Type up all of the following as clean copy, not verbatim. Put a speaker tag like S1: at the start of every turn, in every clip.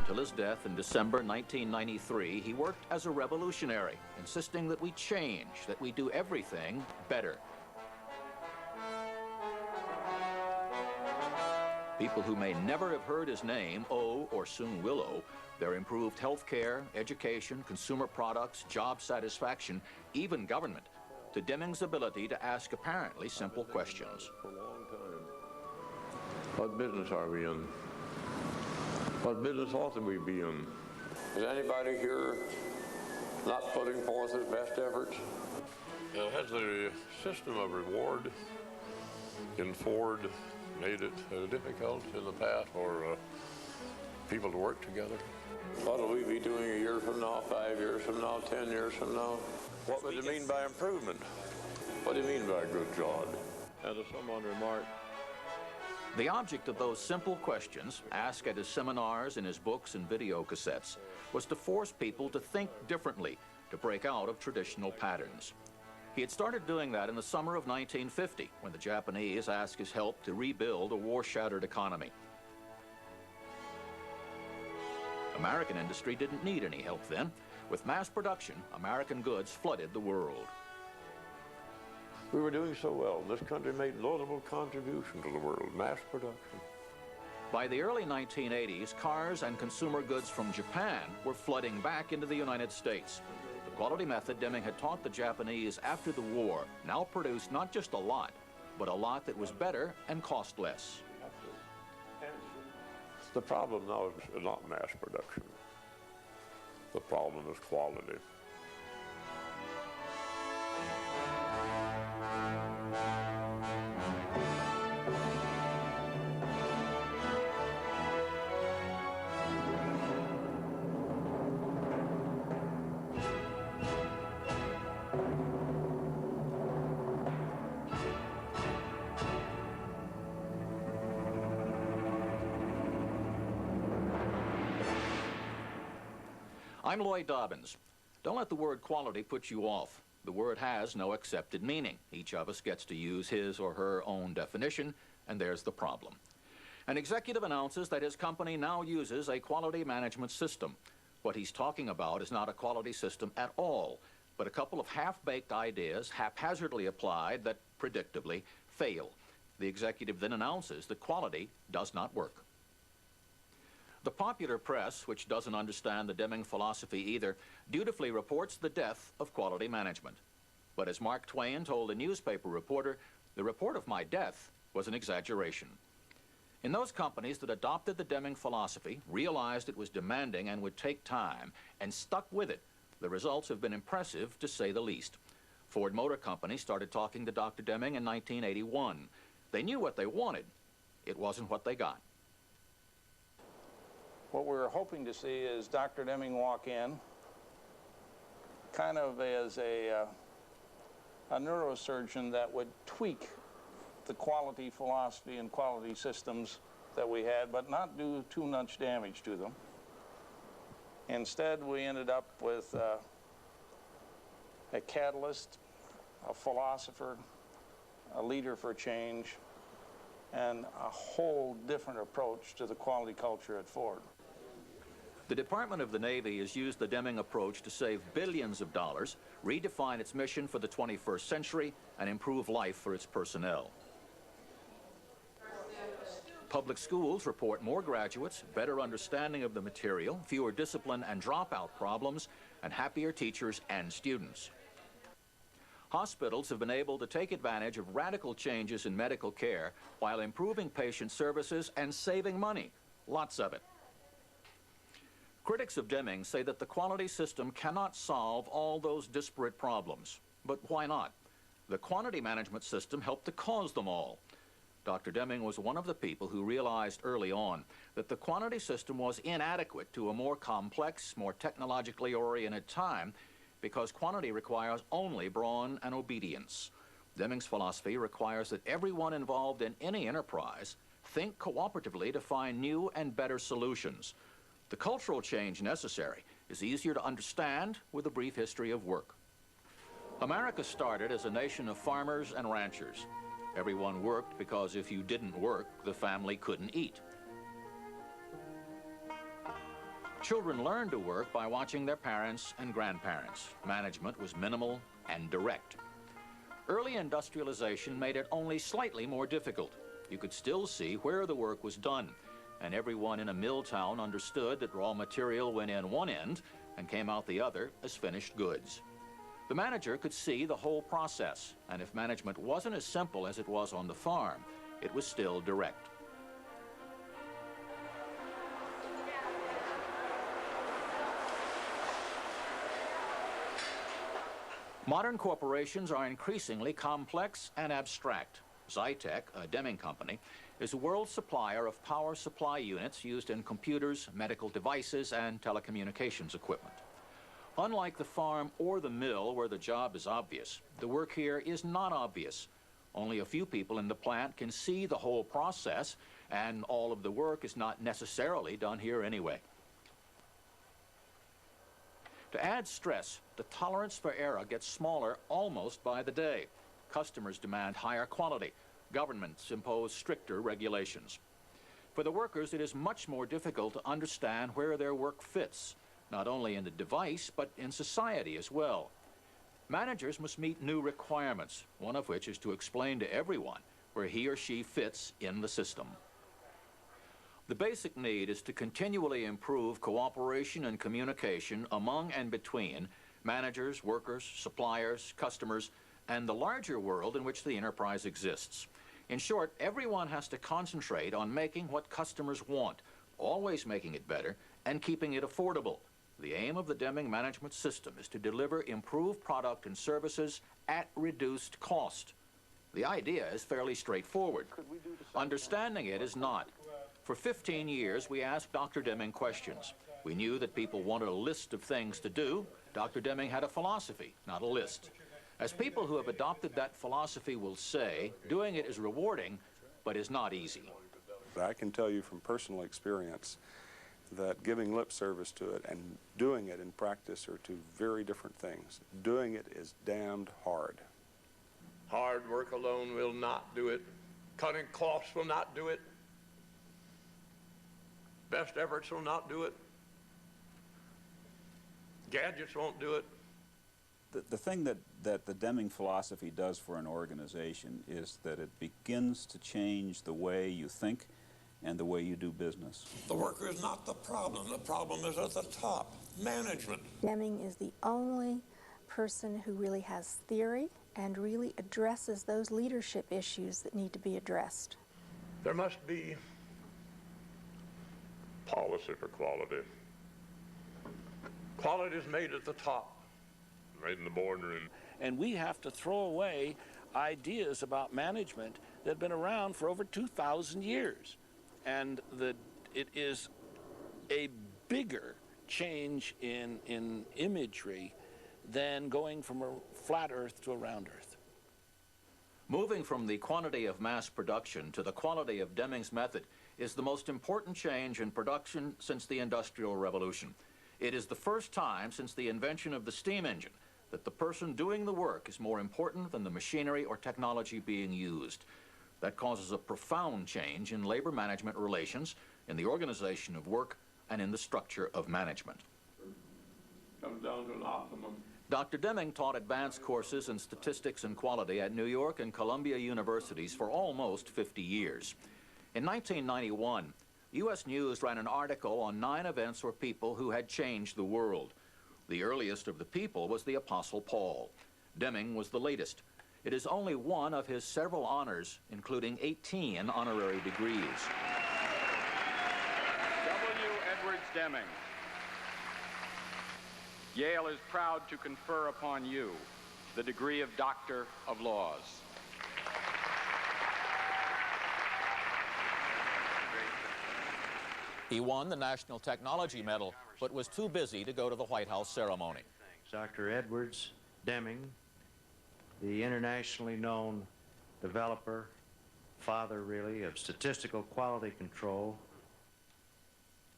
S1: Until his death in December 1993, he worked as a revolutionary, insisting that we change, that we do everything better. People who may never have heard his name owe, or soon will owe, their improved health care, education, consumer products, job satisfaction, even government, to Deming's ability to ask apparently simple questions.
S2: For a long time. What business are we in? What business ought we be in?
S3: Is anybody here not putting forth his best efforts?
S2: Has the system of reward in Ford made it difficult in the past for people to work together?
S3: What will we be doing a year from now, 5 years from now, 10 years from now?
S2: What would you mean by improvement?
S3: What do you mean by a good job?
S2: And as someone remarked,
S1: the object of those simple questions, asked at his seminars, in his books and video cassettes, was to force people to think differently, to break out of traditional patterns. He had started doing that in the summer of 1950, when the Japanese asked his help to rebuild a war-shattered economy. American industry didn't need any help then. With mass production, American goods flooded the world.
S2: we were doing so well. This country made notable contribution to the world, mass production.
S1: By the early 1980s, cars and consumer goods from Japan were flooding back into the United States. The quality method Deming had taught the Japanese after the war now produced not just a lot, but a lot that was better and cost less.
S2: The problem now is not mass production. The problem is quality.
S1: I'm Lloyd Dobbins. Don't let the word quality put you off. The word has no accepted meaning. Each of us gets to use his or her own definition, and there's the problem. An executive announces that his company now uses a quality management system. What he's talking about is not a quality system at all, but a couple of half-baked ideas haphazardly applied that, predictably, fail. The executive then announces that quality does not work. The popular press, which doesn't understand the Deming philosophy either, dutifully reports the death of quality management. But as Mark Twain told a newspaper reporter, the report of my death was an exaggeration. In those companies that adopted the Deming philosophy, realized it was demanding and would take time, and stuck with it, the results have been impressive, to say the least. Ford Motor Company started talking to Dr. Deming in 1981. They knew what they wanted. It wasn't what they got.
S4: What we're hoping to see is Dr. Deming walk in, kind of as a neurosurgeon that would tweak the quality philosophy and quality systems that we had, but not do too much damage to them. Instead, we ended up with a catalyst, a philosopher, a leader for change, and a whole different approach to the quality culture at Ford.
S1: The Department of the Navy has used the Deming approach to save billions of dollars, redefine its mission for the 21st century, and improve life for its personnel. Public schools report more graduates, better understanding of the material, fewer discipline and dropout problems, and happier teachers and students. Hospitals have been able to take advantage of radical changes in medical care while improving patient services and saving money, lots of it. Critics of Deming say that the quality system cannot solve all those disparate problems. But why not? The quantity management system helped to cause them all. Dr. Deming was one of the people who realized early on that the quantity system was inadequate to a more complex, more technologically oriented time because quantity requires only brawn and obedience. Deming's philosophy requires that everyone involved in any enterprise think cooperatively to find new and better solutions. The cultural change necessary is easier to understand with a brief history of work. America started as a nation of farmers and ranchers. Everyone worked because if you didn't work, the family couldn't eat. Children learned to work by watching their parents and grandparents. Management was minimal and direct. Early industrialization made it only slightly more difficult. You could still see where the work was done, and everyone in a mill town understood that raw material went in one end and came out the other as finished goods. The manager could see the whole process, and if management wasn't as simple as it was on the farm, it was still direct. Modern corporations are increasingly complex and abstract. Zytec, a Deming company, is a world supplier of power supply units used in computers, medical devices, and telecommunications equipment. Unlike the farm or the mill where the job is obvious, the work here is not obvious. Only a few people in the plant can see the whole process, and all of the work is not necessarily done here anyway. To add stress, the tolerance for error gets smaller almost by the day. Customers demand higher quality. Governments impose stricter regulations. For the workers, it is much more difficult to understand where their work fits, not only in the device, but in society as well. Managers must meet new requirements, one of which is to explain to everyone where he or she fits in the system. The basic need is to continually improve cooperation and communication among and between managers, workers, suppliers, customers, and the larger world in which the enterprise exists. In short, everyone has to concentrate on making what customers want, always making it better, and keeping it affordable. The aim of the Deming management system is to deliver improved product and services at reduced cost. The idea is fairly straightforward. Understanding it is not. For 15 years, we asked Dr. Deming questions. We knew that people wanted a list of things to do. Dr. Deming had a philosophy, not a list. As people who have adopted that philosophy will say, doing it is rewarding, but is not easy.
S5: I can tell you from personal experience that giving lip service to it and doing it in practice are two very different things. Doing it is damned hard.
S2: Hard work alone will not do it. Cutting cloths will not do it. Best efforts will not do it. Gadgets won't do it.
S6: The thing that the Deming philosophy does for an organization is that it begins to change the way you think and the way you do business.
S2: The worker is not the problem. The problem is at the top, management.
S7: Deming is the only person who really has theory and really addresses those leadership issues that need to be addressed.
S2: There must be policy for quality. Quality is made at the top, made in the boardroom.
S4: And we have to throw away ideas about management that have been around for over 2,000 years. And it is a bigger change in imagery than going from a flat earth to a round earth.
S1: Moving from the quantity of mass production to the quality of Deming's method is the most important change in production since the Industrial Revolution. It is the first time since the invention of the steam engine that the person doing the work is more important than the machinery or technology being used. That causes a profound change in labor management relations, in the organization of work, and in the structure of management.
S2: Comes down to an optimum.
S1: Dr. Deming taught advanced courses in statistics and quality at New York and Columbia universities for almost 50 years. In 1991, U.S. News ran an article on 9 events or people who had changed the world. The earliest of the people was the Apostle Paul. Deming was the latest. It is only one of his several honors, including 18 honorary degrees.
S8: W. Edwards Deming. Yale is proud to confer upon you the degree of Doctor of Laws.
S1: He won the National Technology Medal, but was too busy to go to the White House ceremony.
S9: Dr. Edwards Deming, the internationally known developer, father really, of statistical quality control.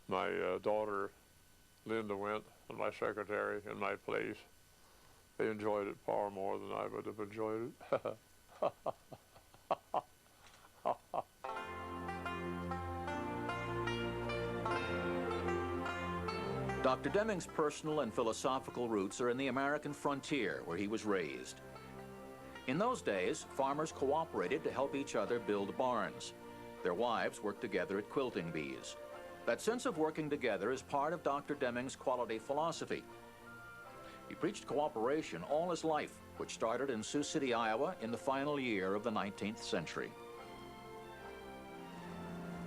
S2: My daughter, Linda, went, and my secretary in my place. They enjoyed it far more than I would have enjoyed it.
S1: Dr. Deming's personal and philosophical roots are in the American frontier, where he was raised. In those days, farmers cooperated to help each other build barns. Their wives worked together at quilting bees. That sense of working together is part of Dr. Deming's quality philosophy. He preached cooperation all his life, which started in Sioux City, Iowa, in the final year of the 19th century.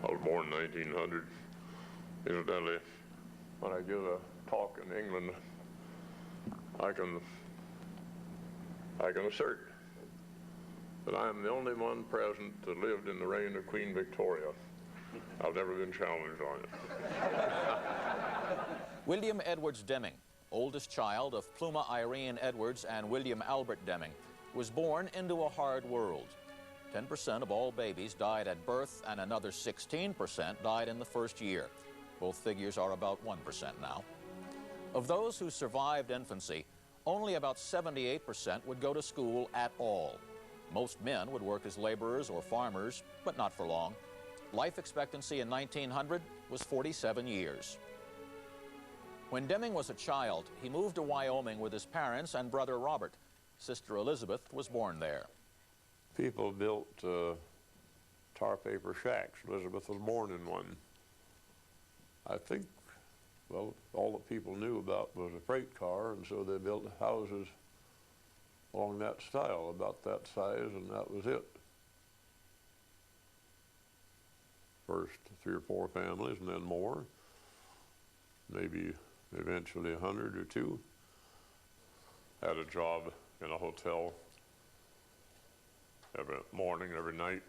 S2: I was born in 1900. Incidentally, when I give a talk in England, I can assert that I am the only one present that lived in the reign of Queen Victoria. I've never been challenged on it.
S1: William Edwards Deming, oldest child of Pluma Irene Edwards and William Albert Deming, was born into a hard world. 10% of all babies died at birth, and another 16% died in the first year. Both figures are about 1% now. Of those who survived infancy, only about 78% would go to school at all. Most men would work as laborers or farmers, but not for long. Life expectancy in 1900 was 47 years. When Deming was a child, he moved to Wyoming with his parents and brother Robert. Sister Elizabeth was born there.
S2: People built tar paper shacks. Elizabeth was born in one. I think, well, all that people knew about was a freight car, and so they built houses along that style, about that size, and that was it. First 3 or 4 families, and then more. Maybe eventually 100 or 2. Had a job in a hotel every morning, every night.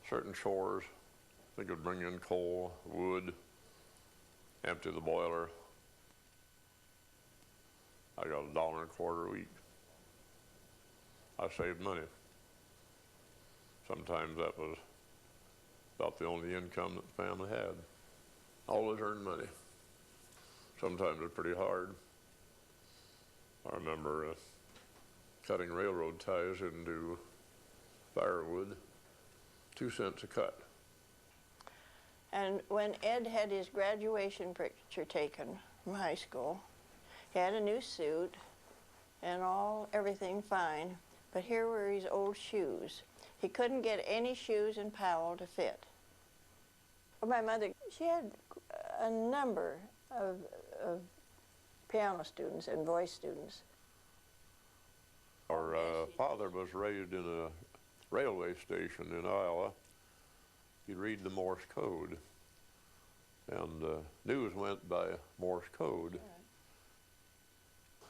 S2: Certain chores. They could bring in coal, wood, empty the boiler. I got $1.25 a week. I saved money. Sometimes that was about the only income that the family had. Always earned money. Sometimes it was pretty hard. I remember cutting railroad ties into firewood, 2 cents a cut.
S10: And when Ed had his graduation picture taken from high school, he had a new suit and everything fine, but here were his old shoes. He couldn't get any shoes in Powell to fit. My mother, she had a number of piano students and voice students.
S2: Our father was raised in a railway station in Iowa. He'd read the Morse code, and news went by Morse code. Right.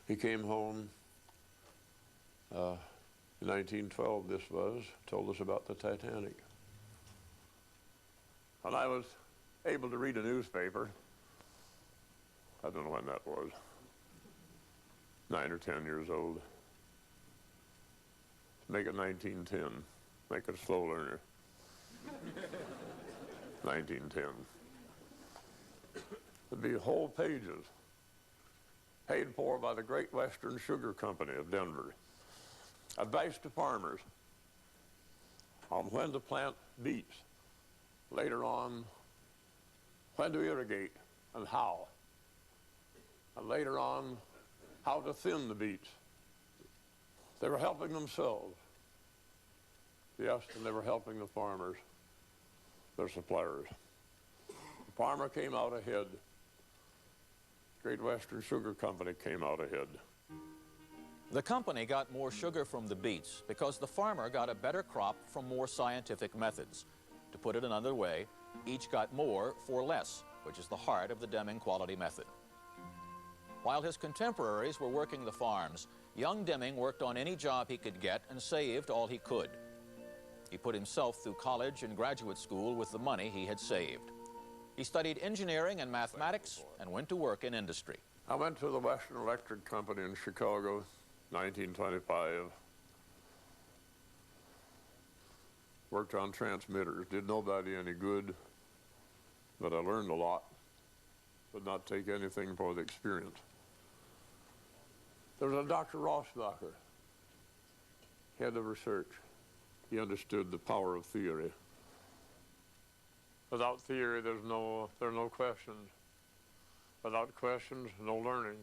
S2: He came home in 1912, this was, told us about the Titanic. And I was able to read a newspaper. I don't know when that was, 9 or 10 years old. Make it 1910, make it a slow learner. 1910. There'd be whole pages paid for by the Great Western Sugar Company of Denver. Advice to farmers on when to plant beets. Later on, when to irrigate and how. And later on, how to thin the beets. They were helping themselves. Yes, and they were helping the farmers, their suppliers. The farmer came out ahead. Great Western Sugar Company came out ahead.
S1: The company got more sugar from the beets because the farmer got a better crop from more scientific methods. To put it another way, each got more for less, which is the heart of the Deming quality method. While his contemporaries were working the farms, young Deming worked on any job he could get and saved all he could. He put himself through college and graduate school with the money he had saved. He studied engineering and mathematics and went to work in industry.
S2: I went to the Western Electric Company in Chicago, 1925. Worked on transmitters, did nobody any good, but I learned a lot. Would not take anything for the experience. There was a Dr. Rossbacher, head of research. He understood the power of theory. Without theory, there are no questions. Without questions, no learning.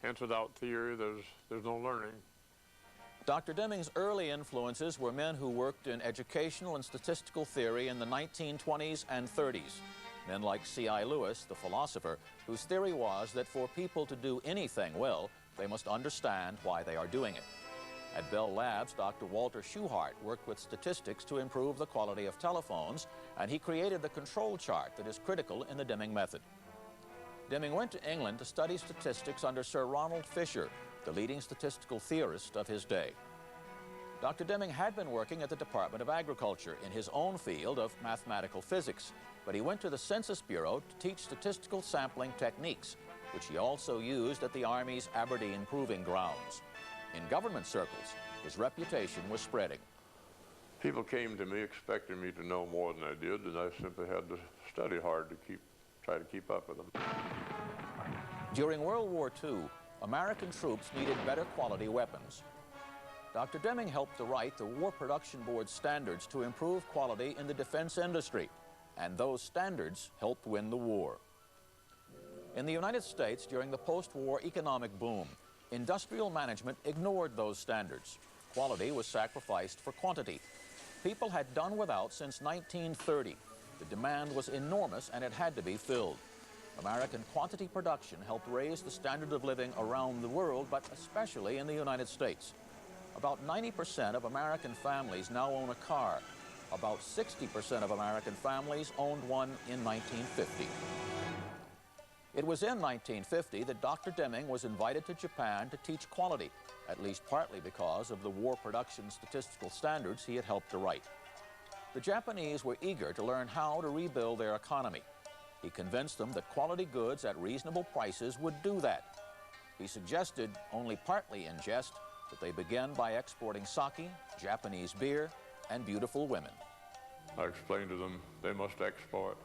S2: Hence, without theory, there's no learning.
S1: Dr. Deming's early influences were men who worked in educational and statistical theory in the 1920s and 30s. Men like C.I. Lewis, the philosopher, whose theory was that for people to do anything well, they must understand why they are doing it. At Bell Labs, Dr. Walter Schuhart worked with statistics to improve the quality of telephones, and he created the control chart that is critical in the Deming method. Deming went to England to study statistics under Sir Ronald Fisher, the leading statistical theorist of his day. Dr. Deming had been working at the Department of Agriculture in his own field of mathematical physics, but he went to the Census Bureau to teach statistical sampling techniques, which he also used at the Army's Aberdeen Proving Grounds. In government circles, his reputation was spreading.
S2: People came to me expecting me to know more than I did, and I simply had to study hard to try to keep up with them.
S1: During World War II, American troops needed better quality weapons. Dr. Deming helped to write the War Production Board standards to improve quality in the defense industry, and those standards helped win the war. In the United States, during the post-war economic boom, industrial management ignored those standards. Quality was sacrificed for quantity. People had done without since 1930. The demand was enormous and it had to be filled. American quantity production helped raise the standard of living around the world, but especially in the United States. About 90% of American families now own a car. About 60% of American families owned one in 1950. It was in 1950 that Dr. Deming was invited to Japan to teach quality, at least partly because of the war production statistical standards he had helped to write. The Japanese were eager to learn how to rebuild their economy. He convinced them that quality goods at reasonable prices would do that. He suggested, only partly in jest, that they begin by exporting sake, Japanese beer, and beautiful women.
S2: I explained to them they must export.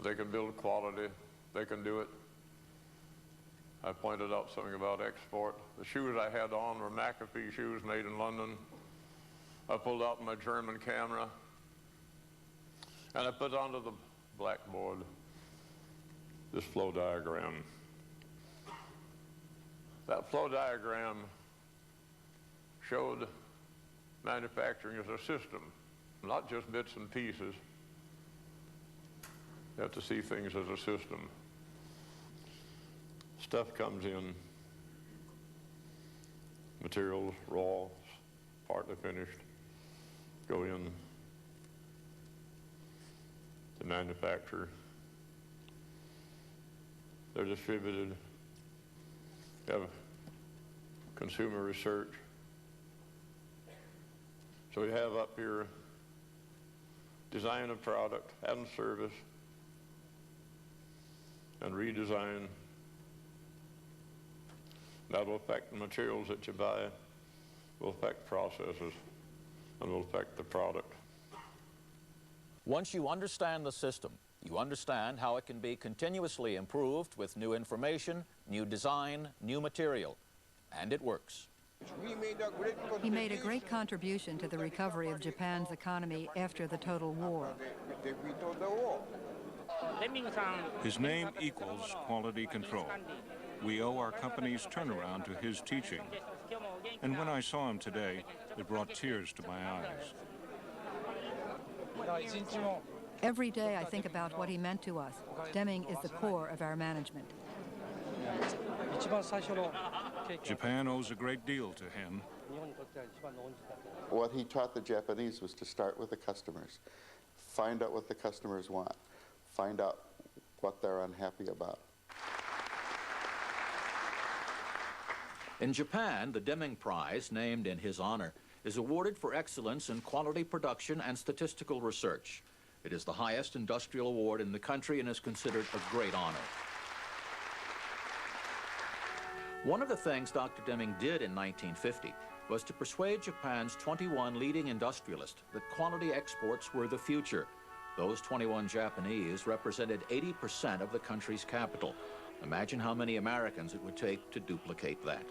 S2: They can build quality, they can do it. I pointed out something about export. The shoes I had on were McAfee shoes made in London. I pulled out my German camera and I put onto the blackboard this flow diagram. That flow diagram showed manufacturing as a system, not just bits and pieces. You have to see things as a system. Stuff comes in, materials, raw, partly finished, go in to manufacture. They're distributed. You have consumer research. So we have up here design of product and service and redesign. That will affect the materials that you buy, will affect processes, and will affect the product.
S1: Once you understand the system, you understand how it can be continuously improved with new information, new design, new material, and it works.
S11: He made a great contribution to the recovery of Japan's economy after the total war.
S12: His name equals quality control. We owe our company's turnaround to his teaching. And when I saw him today, it brought tears to my eyes.
S11: Every day I think about what he meant to us. Deming is the core of our management.
S12: Japan owes a great deal to him.
S13: What he taught the Japanese was to start with the customers. Find out what the customers want. Find out what they're unhappy about.
S1: In Japan, the Deming Prize, named in his honor, is awarded for excellence in quality production and statistical research. It is the highest industrial award in the country and is considered a great honor. One of the things Dr. Deming did in 1950 was to persuade Japan's 21 leading industrialists that quality exports were the future. Those 21 Japanese represented 80% of the country's capital. Imagine how many Americans it would take to duplicate that.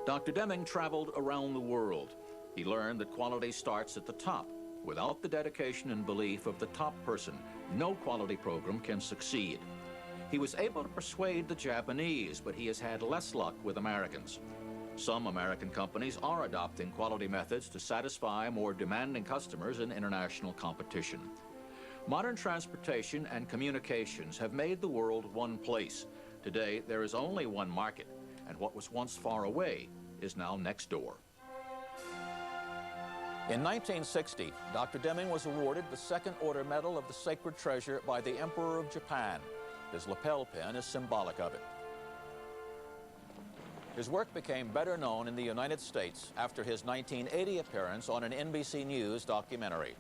S1: Dr. Deming traveled around the world. He learned that quality starts at the top, Without the dedication and belief of the top person, no quality program can succeed. He was able to persuade the Japanese, but he has had less luck with Americans. Some American companies are adopting quality methods to satisfy more demanding customers in international competition. Modern transportation and communications have made the world one place. Today, there is only one market, and what was once far away is now next door. In 1960, Dr. Deming was awarded the Second Order Medal of the Sacred Treasure by the Emperor of Japan. His lapel pin is symbolic of it. His work became better known in the United States after his 1980 appearance on an NBC News documentary.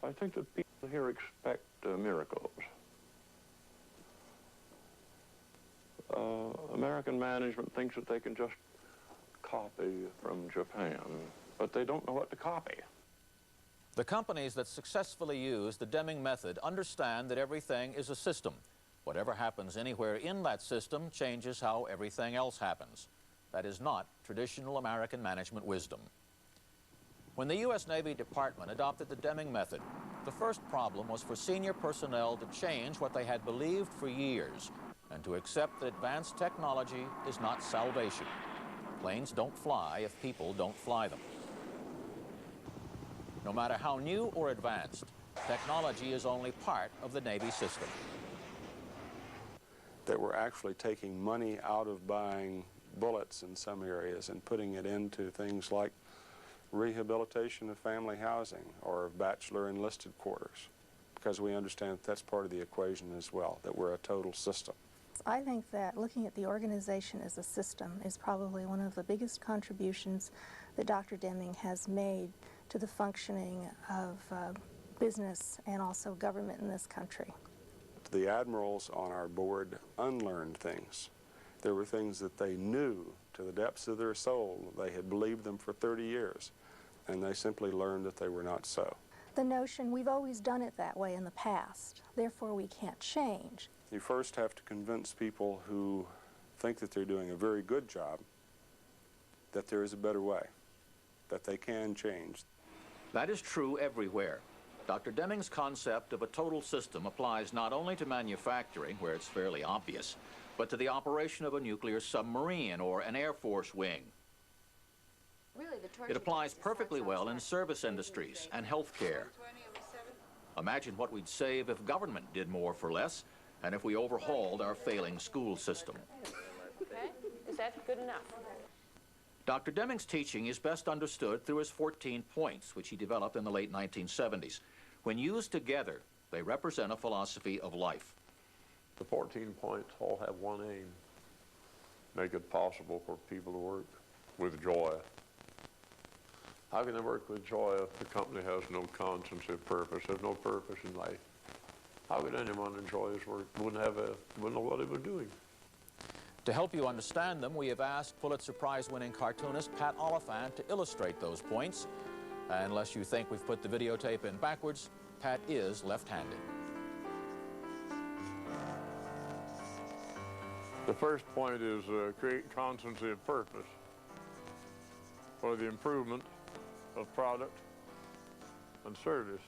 S2: I think that people here expect miracles. American management thinks that they can just copy from Japan, but they don't know what to copy.
S1: The companies that successfully use the Deming method understand that everything is a system. Whatever happens anywhere in that system changes how everything else happens. That is not traditional American management wisdom. When the U.S. Navy Department adopted the Deming method, the first problem was for senior personnel to change what they had believed for years and to accept that advanced technology is not salvation. Planes don't fly if people don't fly them. No matter how new or advanced, technology is only part of the Navy system.
S5: That we're actually taking money out of buying bullets in some areas and putting it into things like rehabilitation of family housing or bachelor enlisted quarters, because we understand that that's part of the equation as well, that we're a total system.
S7: I think that looking at the organization as a system is probably one of the biggest contributions that Dr. Deming has made to the functioning of business and also government in this country.
S5: The admirals on our board unlearned things. There were things that they knew to the depths of their soul. They had believed them for 30 years, and they simply learned that they were not so.
S7: The notion, we've always done it that way in the past, therefore we can't change.
S5: You first have to convince people who think that they're doing a very good job that there is a better way, that they can change.
S1: That is true everywhere. Dr. Deming's concept of a total system applies not only to manufacturing, where it's fairly obvious, but to the operation of a nuclear submarine or an Air Force wing. It applies perfectly well in service industries and healthcare. Imagine what we'd save if government did more for less, and if we overhauled our failing school system.
S14: Okay, is that good enough?
S1: Dr. Deming's teaching is best understood through his 14 points, which he developed in the late 1970s. When used together, they represent a philosophy of life.
S2: The 14 points all have one aim: make it possible for people to work with joy. How can they work with joy if the company has no constancy of purpose, there's no purpose in life? How could anyone enjoy his work? Wouldn't know what he was doing.
S1: To help you understand them, we have asked Pulitzer Prize-winning cartoonist Pat Oliphant to illustrate those points. Unless you think we've put the videotape in backwards, Pat is left-handed.
S2: The first point is create constancy of purpose for the improvement of product and service.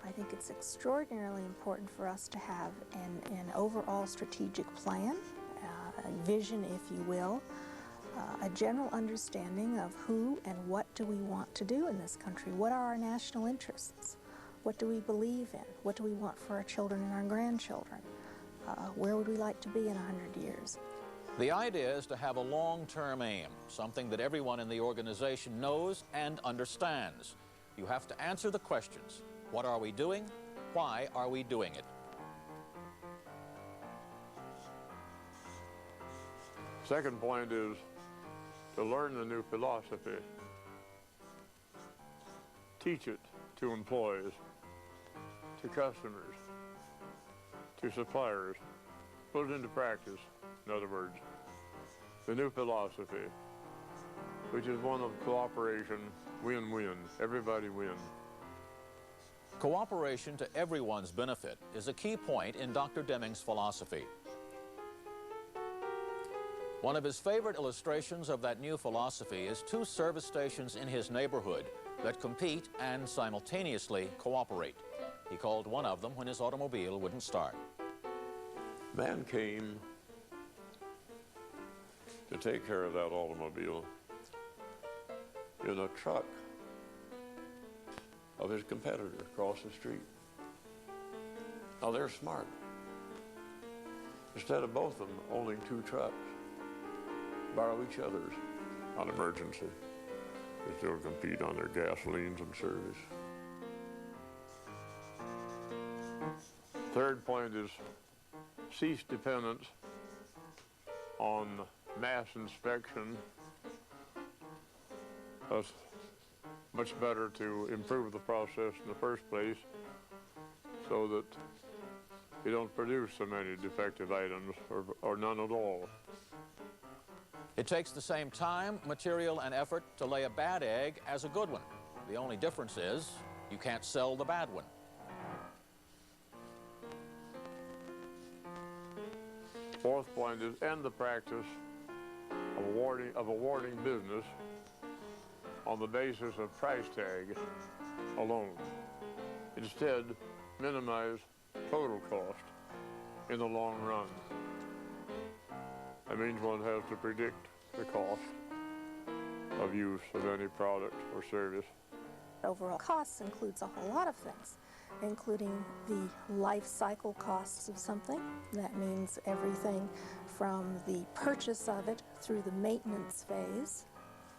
S7: I think it's extraordinarily important for us to have an overall strategic plan, a vision, if you will, a general understanding of who and what do we want to do in this country. What are our national interests? What do we believe in? What do we want for our children and our grandchildren? Where would we like to be in 100 years?
S1: The idea is to have a long-term aim, something that everyone in the organization knows and understands. You have to answer the questions. What are we doing? Why are we doing it?
S2: Second point is to learn the new philosophy. Teach it to employees, to customers, to suppliers. Put it into practice, in other words. The new philosophy, which is one of cooperation, win-win. Everybody wins.
S1: Cooperation to everyone's benefit is a key point in Dr. Deming's philosophy. One of his favorite illustrations of that new philosophy is two service stations in his neighborhood that compete and simultaneously cooperate. He called one of them when his automobile wouldn't start.
S2: Man came to take care of that automobile in a truck of his competitor across the street. Now they're smart. Instead of both of them owning two trucks, borrow each other's on emergency. They still compete on their gasolines and service. Third point is cease dependence on mass inspection. It's much better to improve the process in the first place so that you don't produce so many defective items or none at all.
S1: It takes the same time, material, and effort to lay a bad egg as a good one. The only difference is you can't sell the bad one.
S2: Fourth point is end the practice of awarding business on the basis of price tag alone. Instead, minimize total cost in the long run. That means one has to predict the cost of use of any product or service.
S7: Overall costs includes a whole lot of things, including the life cycle costs of something. That means everything from the purchase of it through the maintenance phase.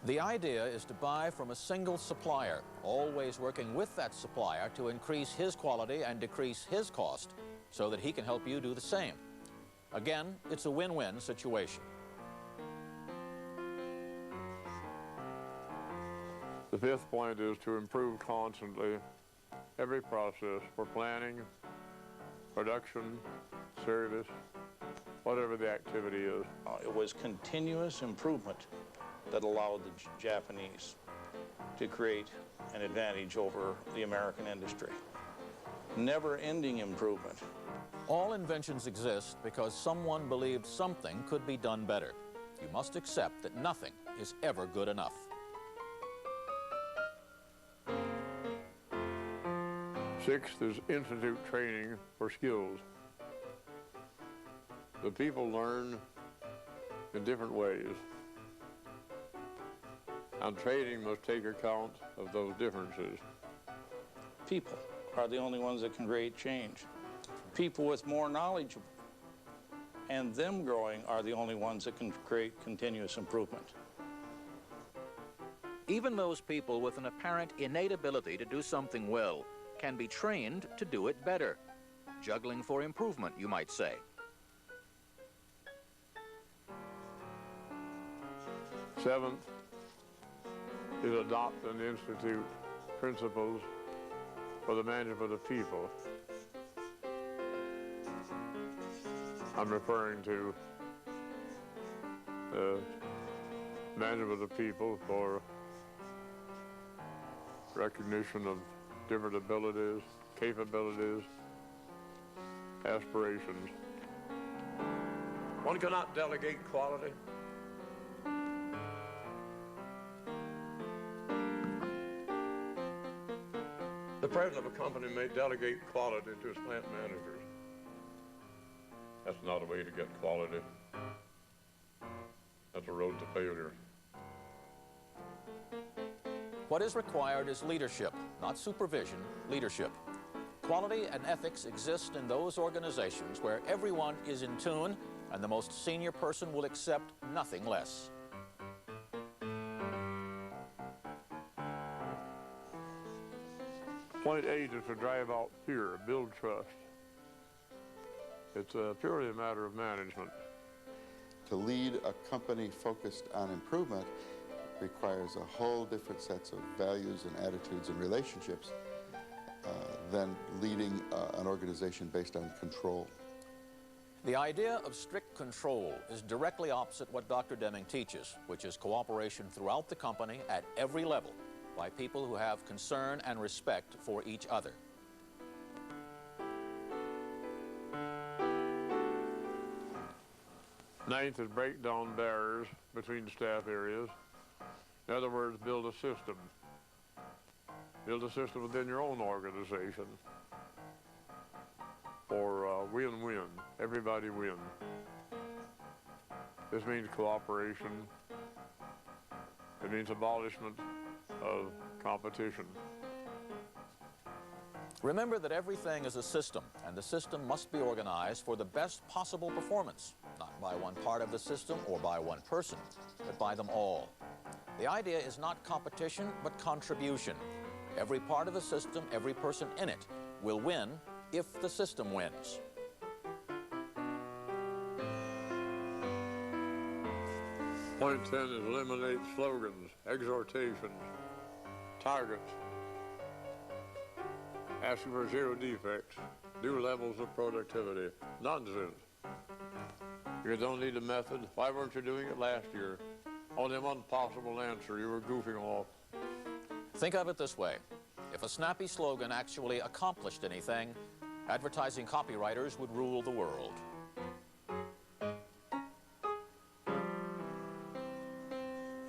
S1: The idea is to buy from a single supplier, always working with that supplier to increase his quality and decrease his cost so that he can help you do the same. Again, it's a win-win situation.
S2: The fifth point is to improve constantly every process for planning, production, service, whatever the activity is.
S15: It was continuous improvement that allowed the Japanese to create an advantage over the American industry. Never-ending improvement.
S1: All inventions exist because someone believed something could be done better. You must accept that nothing is ever good enough.
S2: Sixth is institute training for skills. The people learn in different ways, and training must take account of those differences.
S15: People are the only ones that can create change. People with more knowledge and them growing are the only ones that can create continuous improvement.
S1: Even those people with an apparent innate ability to do something well can be trained to do it better. Juggling for improvement, you might say.
S2: Seventh is adopt and institute principles for the management of people. I'm referring to management of people for recognition of different abilities, capabilities, aspirations. One cannot delegate quality. The president of a company may delegate quality to his plant managers. That's not a way to get quality. That's a road to failure.
S1: What is required is leadership, not supervision, leadership. Quality and ethics exist in those organizations where everyone is in tune and the most senior person will accept nothing less.
S2: Point 8 is to drive out fear, build trust. It's purely a matter of management.
S13: To lead a company focused on improvement requires a whole different sets of values and attitudes and relationships than leading an organization based on control.
S1: The idea of strict control is directly opposite what Dr. Deming teaches, which is cooperation throughout the company at every level by people who have concern and respect for each other.
S2: Ninth is break down barriers between staff areas. In other words, build a system build a system within your own organization for win-win, everybody win. This means cooperation. It means abolishment of competition.
S1: Remember that everything is a system, and the system must be organized for the best possible performance, not by one part of the system or by one person, but by them all. The idea is not competition, but contribution. Every part of the system, every person in it, will win if the system wins.
S2: Point 10 is eliminate slogans, exhortations, targets, asking for 0 defects, new levels of productivity. Nonsense. You don't need a method. Why weren't you doing it last year? Only one possible answer. You were goofing off.
S1: Think of it this way. If a snappy slogan actually accomplished anything, advertising copywriters would rule the world.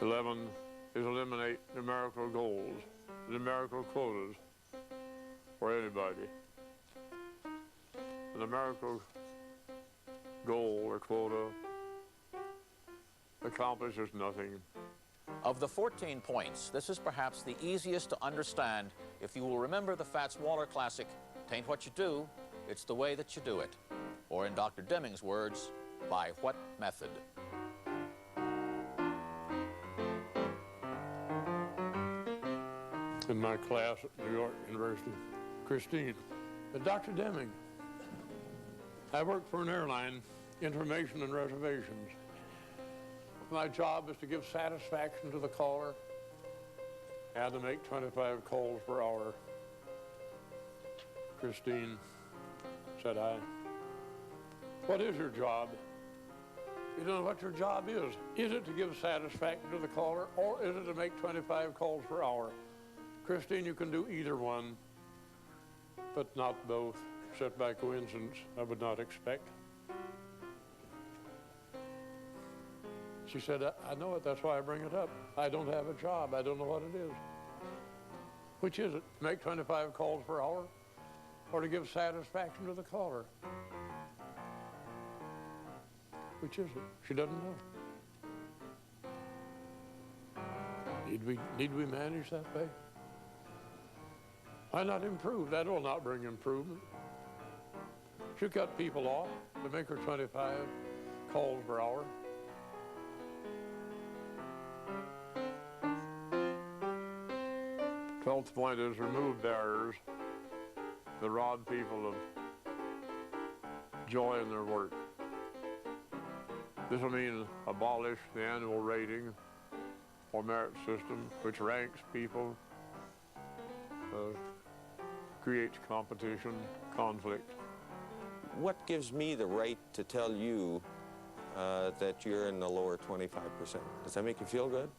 S2: Eleven is eliminate numerical goals, numerical quotas for anybody. A numerical goal or quota accomplishes nothing.
S1: Of the 14 points, this is perhaps the easiest to understand if you will remember the Fats Waller classic, "Tain't what you do, it's the way that you do it." Or in Dr. Deming's words, by what method?
S2: In my class at New York University, Christine, Dr. Deming, I work for an airline, information and reservations. My job is to give satisfaction to the caller and to make 25 calls per hour. Christine, said I, what is your job? You don't know what your job is. Is it to give satisfaction to the caller, or is it to make 25 calls per hour? Christine, you can do either one, but not both, except by coincidence, I would not expect. She said, I know it, that's why I bring it up. I don't have a job, I don't know what it is. Which is it, to make 25 calls per hour, or to give satisfaction to the caller? Which is it? She doesn't know. Need we manage that way? Why not improve? That will not bring improvement. She cut people off to make her 25 calls per hour. Twelfth point is remove barriers that rob people of joy in their work. This will mean abolish the annual rating or merit system, which ranks people, creates competition, conflict.
S16: What gives me the right to tell you that you're in the lower 25%? Does that make you feel good?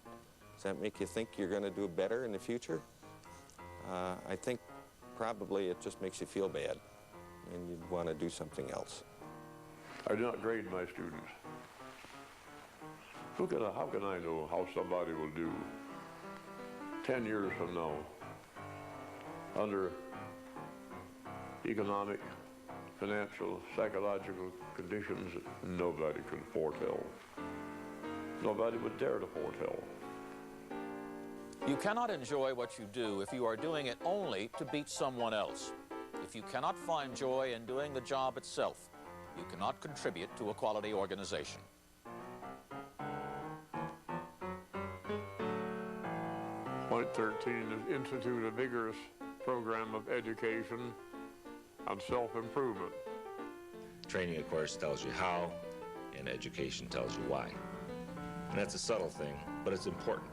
S16: Does that make you think you're going to do better in the future? I think probably it just makes you feel bad, and you'd want to do something else.
S2: I do not grade my students. How can I know how somebody will do 10 years from now under economic, financial, psychological conditions that nobody can foretell? Nobody would dare to foretell.
S1: You cannot enjoy what you do if you are doing it only to beat someone else. If you cannot find joy in doing the job itself, you cannot contribute to a quality organization.
S2: Point 13 is institute a vigorous program of education and self-improvement.
S17: Training, of course, tells you how, and education tells you why. And that's a subtle thing, but it's important.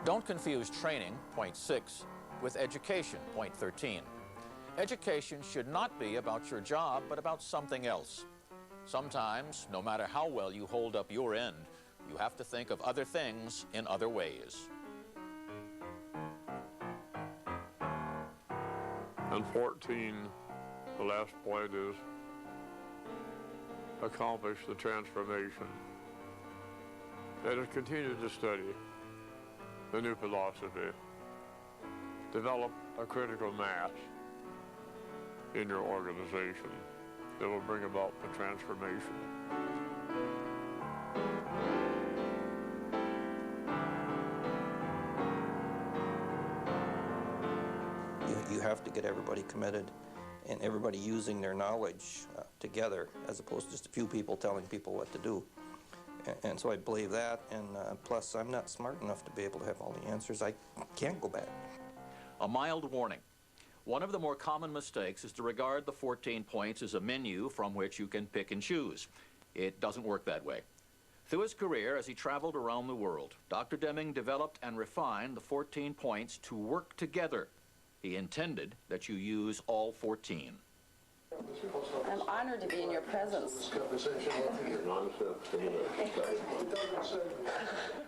S1: Don't confuse training, point 6, with education, point 13. Education should not be about your job, but about something else. Sometimes, no matter how well you hold up your end, you have to think of other things in other ways.
S2: And 14, the last point is accomplish the transformation. Let us continue to study the new philosophy develop a critical mass in your organization that will bring about the transformation.
S18: You have to get everybody committed and everybody using their knowledge together, as opposed to just a few people telling people what to do. And so I believe that, and plus I'm not smart enough to be able to have all the answers. I can't go back.
S1: A mild warning. One of the more common mistakes is to regard the 14 points as a menu from which you can pick and choose. It doesn't work that way. Through his career, as he traveled around the world, Dr. Deming developed and refined the 14 points to work together. He intended that you use all 14.
S14: I'm honored to be in your presence.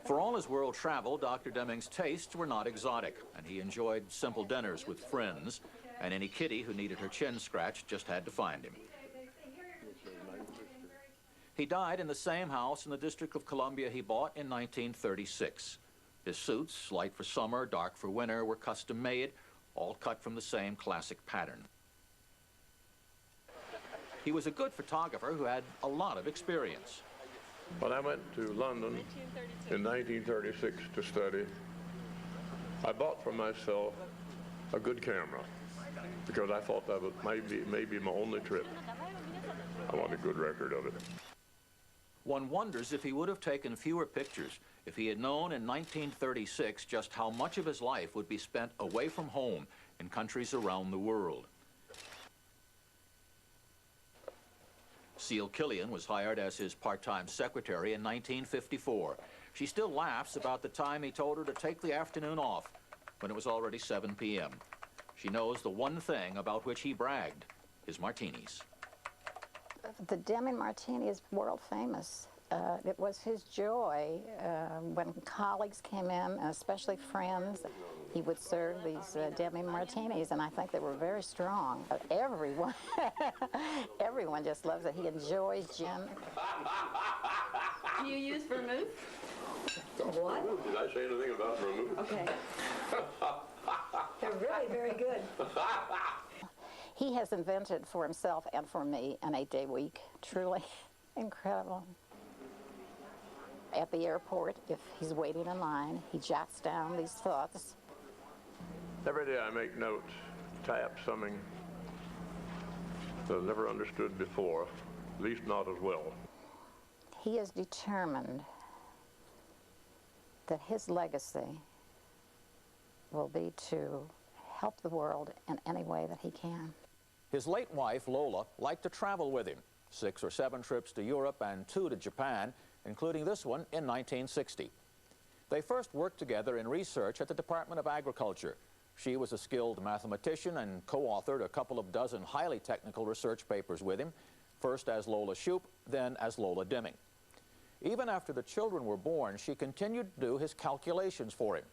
S1: For all his world travel, Dr. Deming's tastes were not exotic, and he enjoyed simple dinners with friends, and any kitty who needed her chin scratched just had to find him. He died in the same house in the District of Columbia he bought in 1936. His suits, light for summer, dark for winter, were custom made, all cut from the same classic pattern. He was a good photographer who had a lot of experience.
S2: When I went to London in 1936 to study, I bought for myself a good camera because I thought that was maybe my only trip. I want a good record of it.
S1: One wonders if he would have taken fewer pictures if he had known in 1936 just how much of his life would be spent away from home in countries around the world. Cecile Killian was hired as his part-time secretary in 1954. She still laughs about the time he told her to take the afternoon off when it was already 7 p.m. She knows the one thing about which he bragged, his martinis.
S19: The Deming martini is world famous. It was his joy when colleagues came in, especially friends. He would serve these Deming martinis, and I think they were very strong. Everyone, everyone just loves it. He enjoys gin.
S14: Do you use vermouth?
S3: What? Did I say anything about vermouth?
S14: Okay. They're really very good.
S19: He has invented for himself and for me an 8-day week. Truly incredible. At the airport, if he's waiting in line, he jots down these thoughts.
S2: Every day I make notes, type something that I've never understood before, at least not as well.
S19: He is determined that his legacy will be to help the world in any way that he can.
S1: His late wife, Lola, liked to travel with him. 6 or 7 trips to Europe and 2 to Japan, including this one in 1960. They first worked together in research at the Department of Agriculture. She was a skilled mathematician and co-authored a couple of dozen highly technical research papers with him, first as Lola Shoup, then as Lola Deming. Even after the children were born, she continued to do his calculations for him.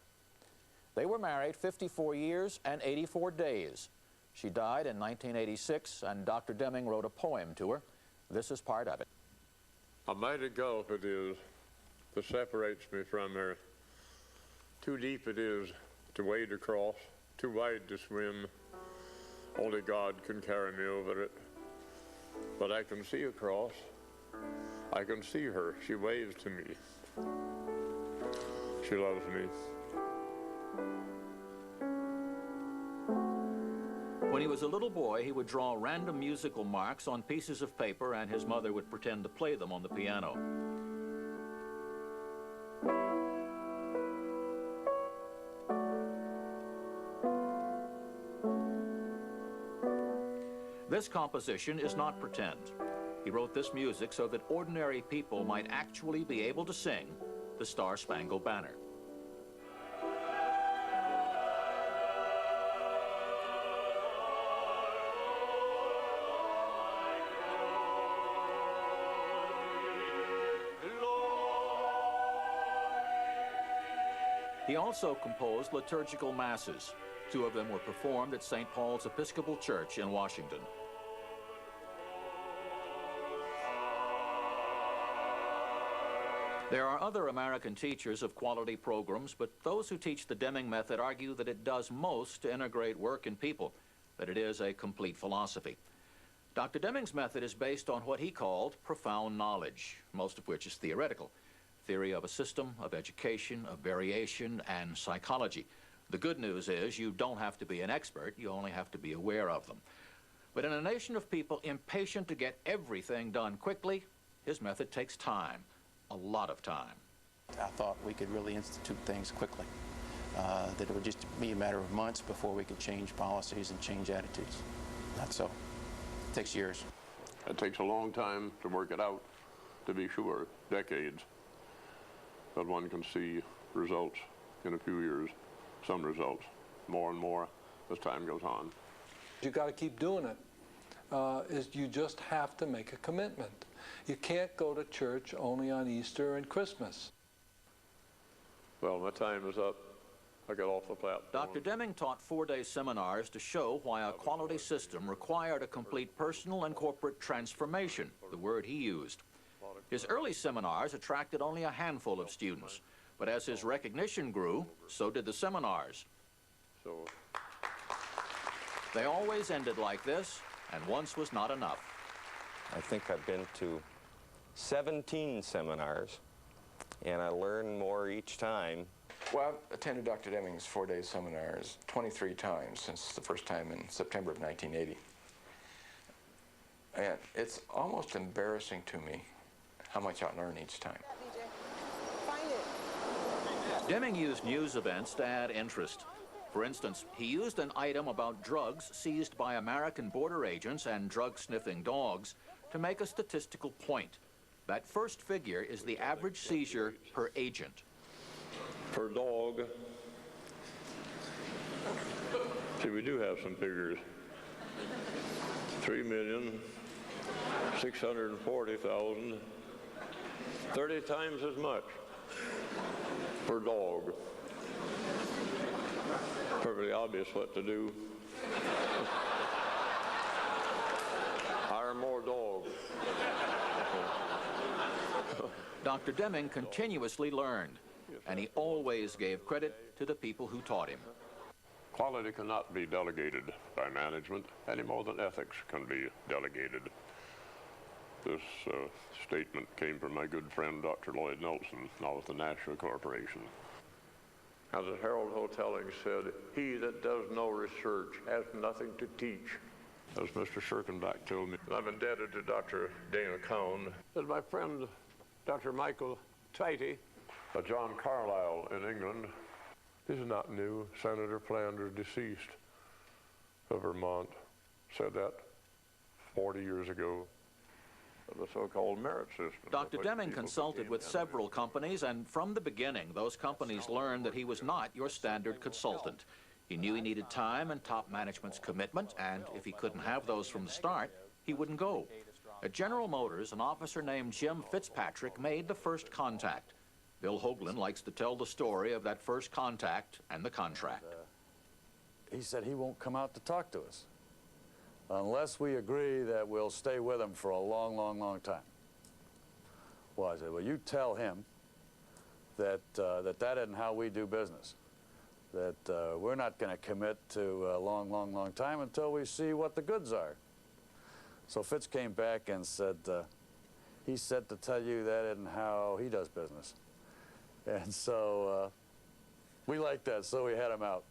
S1: They were married 54 years and 84 days. She died in 1986, and Dr. Deming wrote a poem to her. This is part of it.
S2: A mighty gulf it is that separates me from her. Too deep it is to wade across, too wide to swim. Only God can carry me over it. But I can see across. I can see her. She waves to me. She loves me.
S1: When he was a little boy, he would draw random musical marks on pieces of paper, and his mother would pretend to play them on the piano. This composition is not pretend. He wrote this music so that ordinary people might actually be able to sing the Star-Spangled Banner. He also composed liturgical masses. 2 of them were performed at St. Paul's Episcopal Church in Washington. There are other American teachers of quality programs, but those who teach the Deming method argue that it does most to integrate work and people, that it is a complete philosophy. Dr. Deming's method is based on what he called profound knowledge, most of which is theoretical. Theory of a system, of education, of variation, and psychology. The good news is you don't have to be an expert, you only have to be aware of them. But in a nation of people impatient to get everything done quickly, his method takes time, a lot of time.
S20: I thought we could really institute things quickly, that it would just be a matter of months before we could change policies and change attitudes. Not so. It takes years.
S2: It takes a long time to work it out, to be sure, decades. But one can see results in a few years, some results, more and more as time goes on.
S21: You got to keep doing it. You just have to make a commitment. You can't go to church only on Easter and Christmas.
S2: Well, my time is up. I got off the platform.
S1: Dr. Deming taught 4-day seminars to show why a quality system required a complete personal and corporate transformation, the word he used. His early seminars attracted only a handful of students, but as his recognition grew, so did the seminars. They always ended like this, and once was not enough.
S16: I think I've been to 17 seminars, and I learn more each time.
S22: Well, I've attended Dr. Deming's 4-day seminars 23 times since the first time in September of 1980. And it's almost embarrassing to me how much I learn each time.
S1: Deming used news events to add interest. For instance, he used an item about drugs seized by American border agents and drug-sniffing dogs to make a statistical point. That first figure is the average seizure per agent.
S2: Per dog. See, we do have some figures. 3,640,000. 30 times as much per dog. Perfectly obvious what to do. Hire more dogs.
S1: Dr. Deming continuously learned, and he always gave credit to the people who taught him.
S2: Quality cannot be delegated by management any more than ethics can be delegated. This statement came from my good friend, Dr. Lloyd Nelson, now with the National Corporation. As the Herald Hotelling said, he that does no research has nothing to teach. As Mr. Schirkenbach told me, I'm indebted to Dr. Dana Cohn and my friend, Dr. Michael Twitty, John Carlyle in England. This is not new. Senator Flanders, deceased, of Vermont, said that 40 years ago. The so-called merit system.
S1: Dr. Deming consulted with several companies, and from the beginning, those companies learned that he was not your standard consultant. He knew he needed time and top management's commitment, and if he couldn't have those from the start, he wouldn't go. At General Motors, an officer named Jim Fitzpatrick made the first contact. Bill Hoagland likes to tell the story of that first contact and the contract.
S23: He said he won't come out to talk to us unless we agree that we'll stay with him for a long, long, long time. Well, I said, well, you tell him that that isn't how we do business, that we're not going to commit to a long, long, long time until we see what the goods are. So Fitz came back and said, he said to tell you that isn't how he does business. And so we liked that, so we had him out.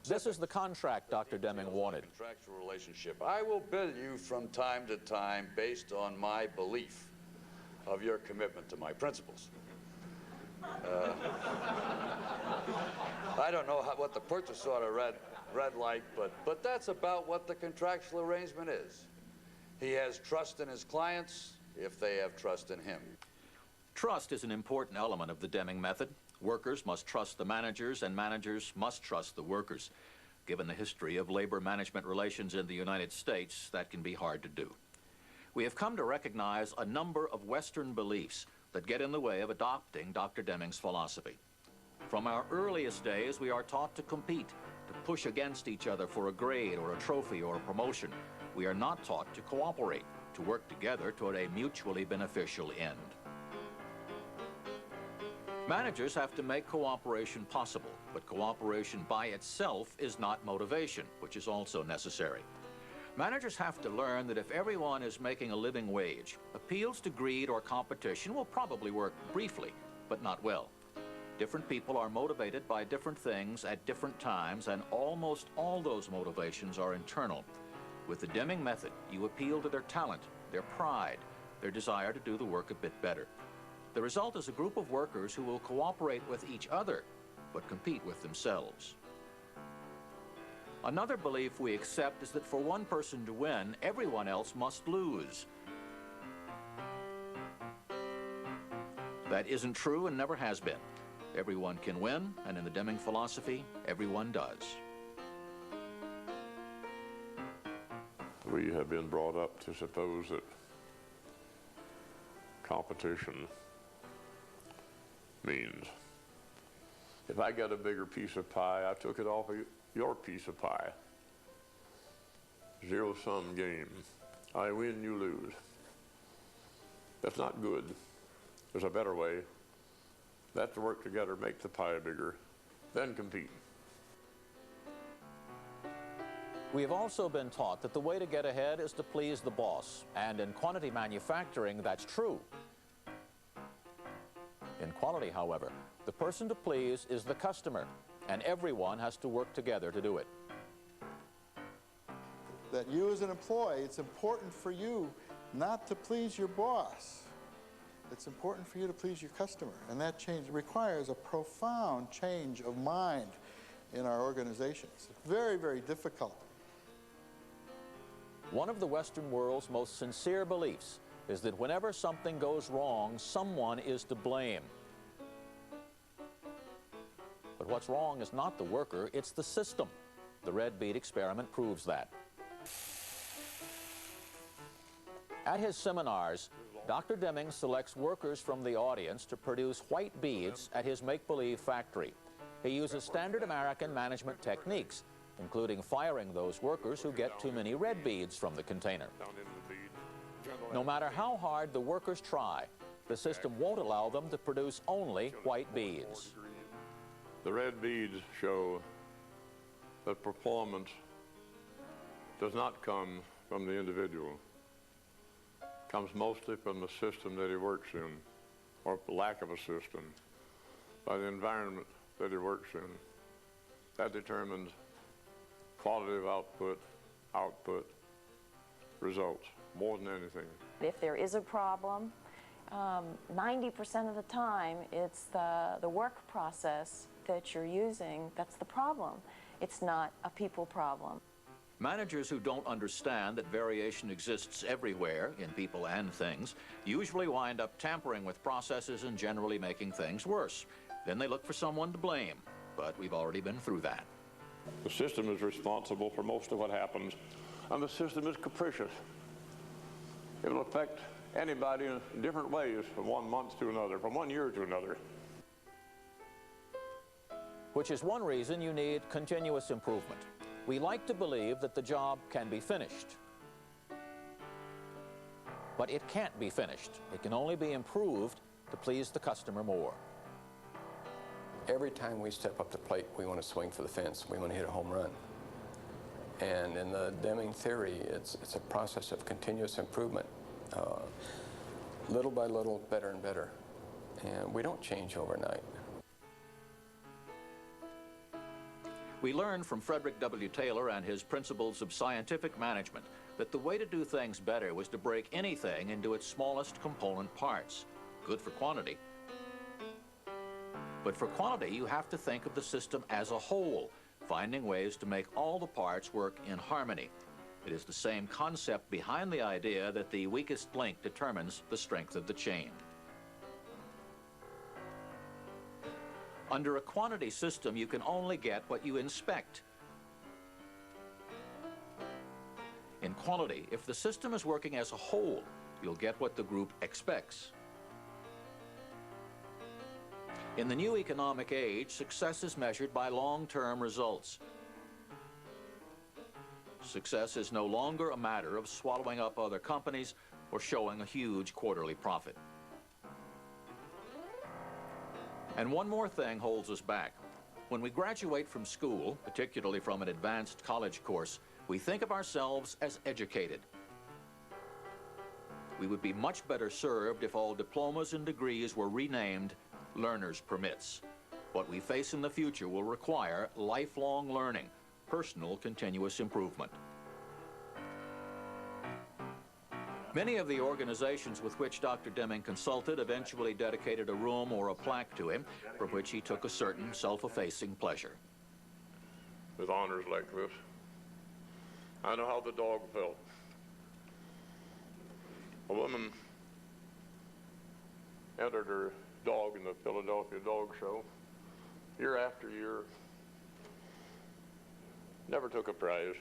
S1: This is the contract Dr. Deming wanted.
S23: Contractual relationship. I will bill you from time to time based on my belief of your commitment to my principles. I don't know what the purchase order read like, but that's about what the contractual arrangement is. He has trust in his clients if they have trust in him.
S1: Trust is an important element of the Deming method. Workers must trust the managers, and managers must trust the workers. Given the history of labor management relations in the United States, that can be hard to do. We have come to recognize a number of Western beliefs that get in the way of adopting Dr. Deming's philosophy. From our earliest days, we are taught to compete, to push against each other for a grade or a trophy or a promotion. We are not taught to cooperate, to work together toward a mutually beneficial end. Managers have to make cooperation possible, but cooperation by itself is not motivation, which is also necessary. Managers have to learn that if everyone is making a living wage, appeals to greed or competition will probably work briefly, but not well. Different people are motivated by different things at different times, and almost all those motivations are internal. With the Deming method, you appeal to their talent, their pride, their desire to do the work a bit better. The result is a group of workers who will cooperate with each other, but compete with themselves. Another belief we accept is that for one person to win, everyone else must lose. That isn't true and never has been. Everyone can win, and in the Deming philosophy, everyone does.
S2: We have been brought up to suppose that competition means if I got a bigger piece of pie, I took it off of your piece of pie. Zero-sum game. I win, you lose. That's not good. There's a better way. Let's work together, make the pie bigger, then compete.
S1: We have also been taught that the way to get ahead is to please the boss, and in quantity manufacturing, that's true. In quality, however, the person to please is the customer, and everyone has to work together to do it.
S13: That you as an employee, it's important for you not to please your boss. It's important for you to please your customer, and that change requires a profound change of mind in our organizations. Very, very difficult.
S1: One of the Western world's most sincere beliefs is that whenever something goes wrong, someone is to blame. But what's wrong is not the worker, it's the system. The red bead experiment proves that. At his seminars, Dr. Deming selects workers from the audience to produce white beads at his make-believe factory. He uses standard American management techniques, including firing those workers who get too many red beads from the container. No matter how hard the workers try, the system won't allow them to produce only white beads.
S2: The red beads show that performance does not come from the individual. It comes mostly from the system that he works in, or lack of a system, by the environment that he works in. That determines quality of output, results, more than anything.
S4: If there is a problem, 90% of the time it's the work process that you're using that's the problem. It's not a people problem.
S1: Managers who don't understand that variation exists everywhere in people and things usually wind up tampering with processes and generally making things worse. Then they look for someone to blame, but we've already been through that.
S2: The system is responsible for most of what happens, and the system is capricious. It'll affect anybody in different ways from 1 month to another, from 1 year to another.
S1: Which is one reason you need continuous improvement. We like to believe that the job can be finished. But it can't be finished. It can only be improved to please the customer more.
S22: Every time we step up the plate, we want to swing for the fence. We want to hit a home run. And in the Deming theory, it's a process of continuous improvement. Little by little, better and better. And we don't change overnight.
S1: We learned from Frederick W. Taylor and his principles of scientific management that the way to do things better was to break anything into its smallest component parts. Good for quantity. But for quality, you have to think of the system as a whole, finding ways to make all the parts work in harmony. It is the same concept behind the idea that the weakest link determines the strength of the chain. Under a quantity system, you can only get what you inspect. In quality, if the system is working as a whole, you'll get what the group expects. In the new economic age, success is measured by long-term results. Success is no longer a matter of swallowing up other companies or showing a huge quarterly profit. And one more thing holds us back. When we graduate from school, particularly from an advanced college course, we think of ourselves as educated. We would be much better served if all diplomas and degrees were renamed learner's permits. What we face in the future will require lifelong learning, personal continuous improvement. Many of the organizations with which Dr. Deming consulted eventually dedicated a room or a plaque to him, from which he took a certain self-effacing pleasure.
S2: With honors like this, I know how the dog felt. A woman entered her dog in the Philadelphia Dog Show year after year, never took a prize.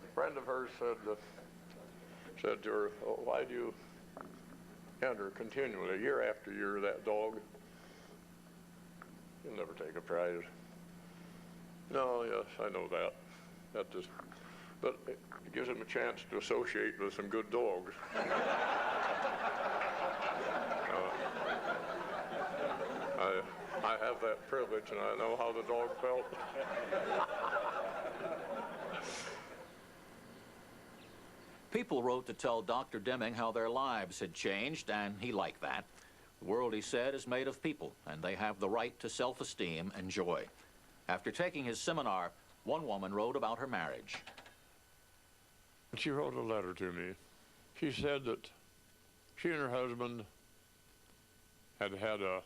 S2: A friend of hers said to her, "Oh, why do you enter continually, year after year, that dog? You'll never take a prize." "No, yes, I know that. But it gives him a chance to associate with some good dogs." I have that privilege, and I know how the dog felt.
S1: People wrote to tell Dr. Deming how their lives had changed, and he liked that. The world, he said, is made of people, and they have the right to self-esteem and joy. After taking his seminar, one woman wrote about her marriage.
S2: She wrote a letter to me. She said that she and her husband had had a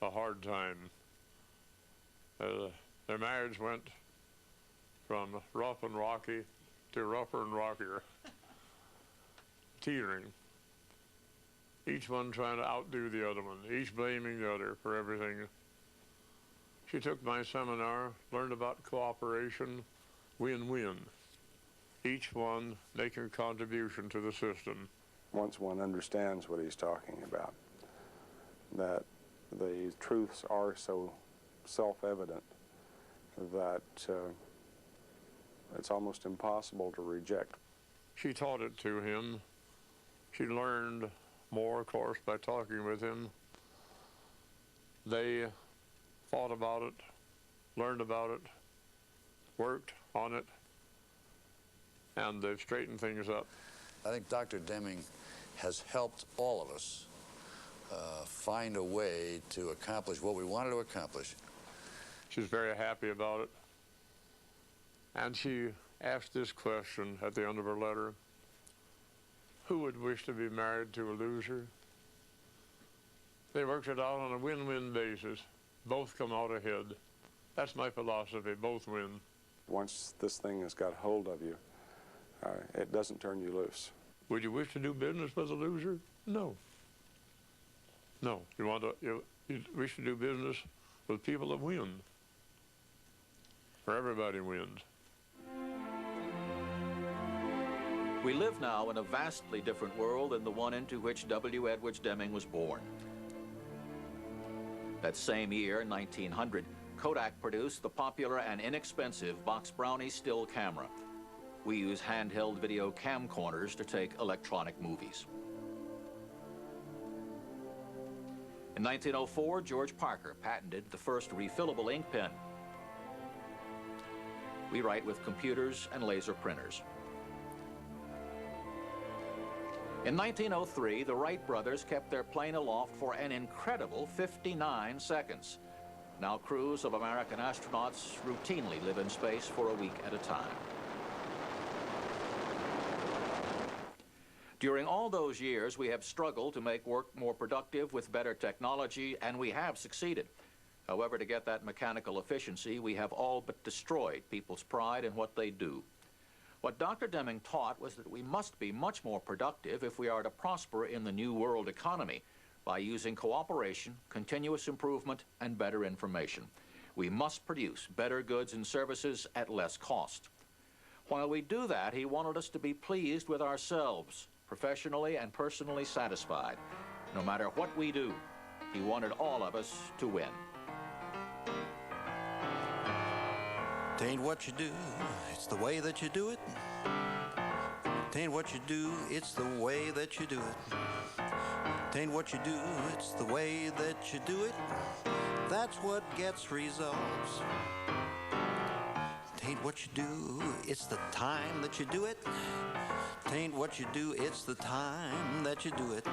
S2: hard time. Their marriage went from rough and rocky to rougher and rockier, teetering. Each one trying to outdo the other one, each blaming the other for everything. She took my seminar, learned about cooperation, win-win. Each one making a contribution to the system.
S5: Once one understands what he's talking about, that the truths are so self-evident that it's almost impossible to reject.
S2: She taught it to him. She learned more, of course, by talking with him. They thought about it, learned about it, worked on it, and they've straightened things up.
S23: I think Dr. Deming has helped all of us find a way to accomplish what we wanted to accomplish.
S2: She's very happy about it. And she asked this question at the end of her letter: who would wish to be married to a loser? They worked it out on a win-win basis. Both come out ahead. That's my philosophy, both win.
S5: Once this thing has got hold of you, it doesn't turn you loose.
S2: Would you wish to do business with a loser? No. No. You wish to do business with people that win, where everybody wins.
S1: We live now in a vastly different world than the one into which W. Edwards Deming was born. That same year, 1900, Kodak produced the popular and inexpensive Box Brownie still camera. We use handheld video camcorders to take electronic movies. In 1904, George Parker patented the first refillable ink pen. We write with computers and laser printers. In 1903, the Wright brothers kept their plane aloft for an incredible 59 seconds. Now crews of American astronauts routinely live in space for a week at a time. During all those years, we have struggled to make work more productive with better technology, and we have succeeded. However, to get that mechanical efficiency, we have all but destroyed people's pride in what they do. What Dr. Deming taught was that we must be much more productive if we are to prosper in the new world economy by using cooperation, continuous improvement, and better information. We must produce better goods and services at less cost. While we do that, he wanted us to be pleased with ourselves, professionally and personally satisfied. No matter what we do, he wanted all of us to win.
S6: It ain't what you do, it's the way that you do it. Tain't what you do, it's the way that you do it. Tain't what you do, it's the way that you do it. That's what gets results. Tain't what you do, it's the time that you do it. Tain't what you do, it's the time that you do it.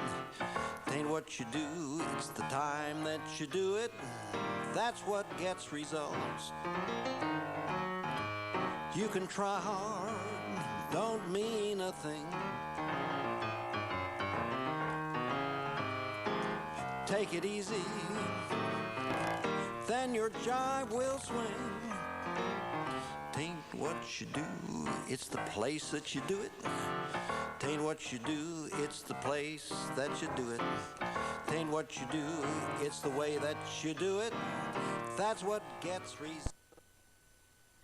S6: Tain't what you do, it's the time that you do it. That's what gets results. You can try hard, don't mean a thing. Take it easy, then your jive will swing. Tain't what you do, it's the place that you do it. Tain't what you do, it's the place that you do it. Tain't what you do, it's the way that you do it. That's what gets results.